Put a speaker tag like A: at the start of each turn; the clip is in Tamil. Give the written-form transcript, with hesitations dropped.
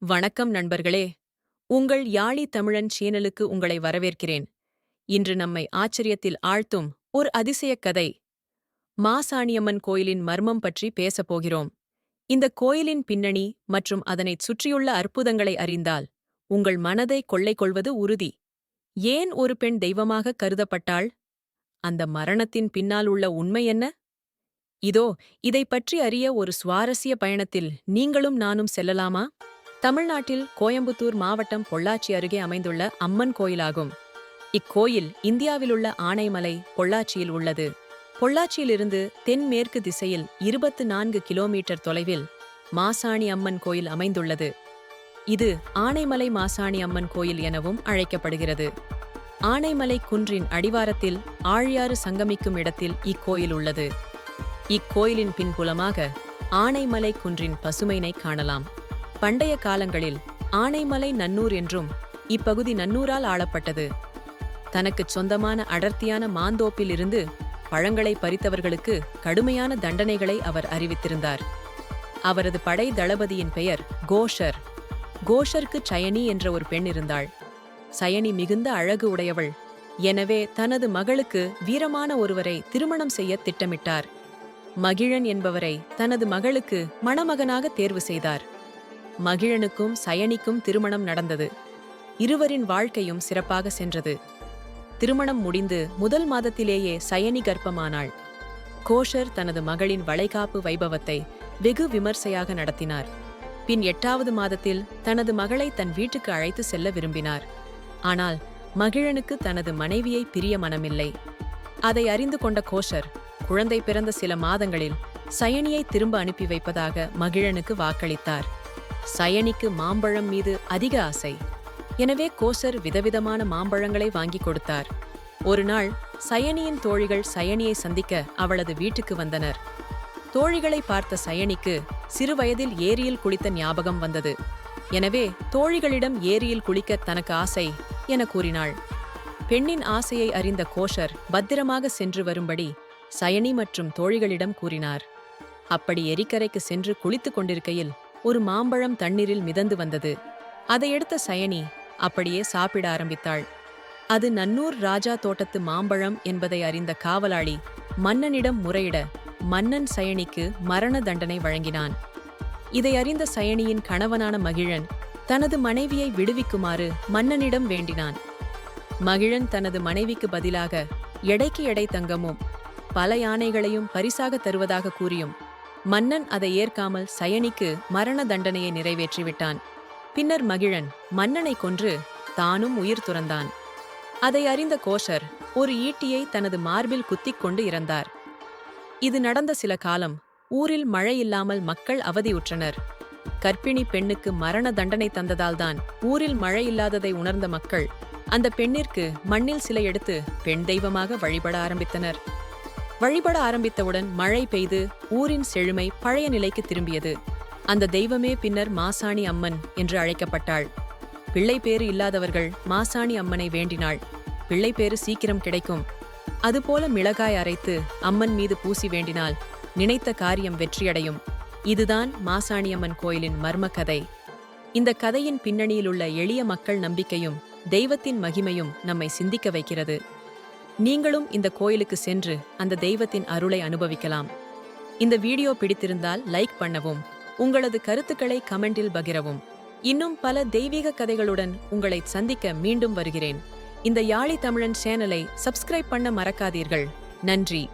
A: வணக்கம் நண்பர்களே. உங்கள் யாழி தமிழன் சேனலுக்கு உங்களை வரவேற்கிறேன். இன்று நம்மை ஆச்சரியத்தில் ஆழ்த்தும் ஒரு அதிசயக் கதை. மாசாணியம்மன் கோயிலின் மர்மம் பற்றி பேசப் போகிறோம். இந்த கோயிலின் பின்னணி மற்றும் அதனைச் சுற்றியுள்ள அற்புதங்களை அறிந்தால் உங்கள் மனதை கொள்ளை கொள்வது உறுதி. ஏன் ஒரு பெண் தெய்வமாக கருதப்பட்டாள்? அந்த மரணத்தின் பின்னால் உள்ள உண்மை என்ன? இதோ இதைப் பற்றி அறிய ஒரு சுவாரஸ்ய பயணத்தில் நீங்களும் நானும் செல்லலாமா? தமிழ்நாட்டில் கோயம்புத்தூர் மாவட்டம் பொள்ளாச்சி அருகே அமைந்துள்ள அம்மன் கோயிலாகும். இக்கோயில் இந்தியாவிலுள்ள ஆனைமலை பொள்ளாச்சியில் உள்ளது. பொள்ளாச்சியிலிருந்து தென்மேற்கு திசையில் 24 கிலோமீட்டர் தொலைவில் மாசாணி அம்மன் கோயில் அமைந்துள்ளது. இது ஆனைமலை மாசாணி அம்மன் கோயில் எனவும் அழைக்கப்படுகிறது. ஆனைமலை குன்றின் அடிவாரத்தில் ஆழியாறு சங்கமிக்கும் இடத்தில் இக்கோயில் உள்ளது. இக்கோயிலின் பின்புலமாக ஆனைமலை குன்றின் பசுமையினை காணலாம். பண்டைய காலங்களில் ஆனைமலை நன்னூர் என்றும் இப்பகுதி நன்னூரால் ஆளப்பட்டது. தனக்குச் சொந்தமான அடர்த்தியான மாந்தோப்பில் இருந்து பழங்களை பறித்தவர்களுக்கு கடுமையான தண்டனைகளை அவர் அறிவித்திருந்தார். அவரது படை தளபதியின் பெயர் கோஷர். கோஷருக்கு சயனி என்ற ஒரு பெண் இருந்தாள். சயனி மிகுந்த அழகு உடையவள். எனவே தனது மகளுக்கு வீரமான ஒருவரை திருமணம் செய்ய திட்டமிட்டார். மகிழன் என்பவரை தனது மகளுக்கு மணமகனாக தேர்வு செய்தார். மகிழனுக்கும் சயனிக்கும் திருமணம் நடந்தது. இருவரின் வாழ்க்கையும் சிறப்பாக சென்றது. திருமணம் முடிந்து முதல் மாதத்திலேயே சயனி கர்ப்பமானாள். கோஷர் தனது மகளின் வளைகாப்பு வைபவத்தை வெகு விமர்சையாக நடத்தினார். பின் 8வது மாதத்தில் தனது மகளை தன் வீட்டுக்கு அழைத்து செல்ல விரும்பினார். ஆனால் மகிழனுக்கு தனது மனைவியை பிரிய மனமில்லை. அதை அறிந்து கொண்ட கோஷர் குழந்தை பிறந்த சில மாதங்களில் சயனியை திரும்ப அனுப்பி வைப்பதாக மகிழனுக்கு வாக்களித்தார். சயனிக்கு மாம்பழம் மீது அதிக ஆசை. எனவே கோஷர் விதவிதமான மாம்பழங்களை வாங்கி கொடுத்தார். ஒரு நாள் சயனியின் தோழிகள் சயனியை சந்திக்க அவளது வீட்டுக்கு வந்தனர். தோழிகளை பார்த்த சயனிக்கு சிறுவயதில் ஏரியில் குளித்த ஞாபகம் வந்தது. எனவே தோழிகளிடம் ஏரியில் குளிக்க தனக்கு ஆசை என கூறினாள். பெண்ணின் ஆசையை அறிந்த கோஷர் பத்திரமாக சென்று வரும்படி சயனி மற்றும் தோழிகளிடம் கூறினார். அப்படி எரிக்கரைக்கு சென்று குளித்துக் கொண்டிருக்கையில் ஒரு மாம்பழம் தண்ணீரில் மிதந்து வந்தது. அதை எடுத்த சயனி அப்படியே சாப்பிட ஆரம்பித்தாள். அது நன்னூர் ராஜா தோட்டத்து மாம்பழம் என்பதை அறிந்த காவலாளி மன்னனிடம் முறையிட மன்னன் சயனிக்கு மரண தண்டனை வழங்கினான். இதை அறிந்த சயனியின் கணவனான மகிழன் தனது மனைவியை விடுவிக்குமாறு மன்னனிடம் வேண்டினான். மகிழன் தனது மனைவிக்கு பதிலாக எடைக்கு எடை தங்கமும் பல யானைகளையும் பரிசாக தருவதாக கூறியும் மன்னன் அதை ஏற்காமல் சயனிக்கு மரண தண்டனையை நிறைவேற்றிவிட்டான். பின்னர் மகிழன் மன்னனை கொன்று தானும் உயிர் துறந்தான். அதை அறிந்த கோஷர் ஒரு ஈட்டியை தனது மார்பில் குத்திக் கொண்டு இறந்தார். இது நடந்த சில காலம் ஊரில் மழை இல்லாமல் மக்கள் அவதியுற்றனர். கர்ப்பிணி பெண்ணுக்கு மரண தண்டனை தந்ததால்தான் ஊரில் மழை இல்லாததை உணர்ந்த மக்கள் அந்த பெண்ணிற்கு மண்ணில் சிலை எடுத்து பெண் தெய்வமாக வழிபட ஆரம்பித்தனர். வழிபட ஆரம்பித்தவுடன் மழை பெய்து ஊரின் செழுமை பழைய நிலைக்கு திரும்பியது. அந்த தெய்வமே பின்னர் மாசாணி அம்மன் என்று அழைக்கப்பட்டாள். பிள்ளைப்பேறு இல்லாதவர்கள் மாசாணி அம்மனை வேண்டினாள். பிள்ளைப்பேறு சீக்கிரம் கிடைக்கும். அதுபோல மிளகாய் அரைத்து அம்மன் மீது பூசி வேண்டினால் நினைத்த காரியம் வெற்றியடையும். இதுதான் மாசாணியம்மன் கோயிலின் மர்ம கதை. இந்த கதையின் பின்னணியிலுள்ள எளிய மக்கள் நம்பிக்கையும் தெய்வத்தின் மகிமையும் நம்மை சிந்திக்க வைக்கிறது. நீங்களும் இந்த கோயிலுக்கு சென்று அந்த தெய்வத்தின் அருளை அனுபவிக்கலாம். இந்த வீடியோ பிடித்திருந்தால் லைக் பண்ணவும், உங்களது கருத்துக்களை கமெண்டில் பகிரவும். இன்னும் பல தெய்வீக கதைகளுடன் உங்களை சந்திக்க மீண்டும் வருகிறேன். இந்த யாழி தமிழன் சேனலை சப்ஸ்கிரைப் பண்ண மறக்காதீர்கள். நன்றி.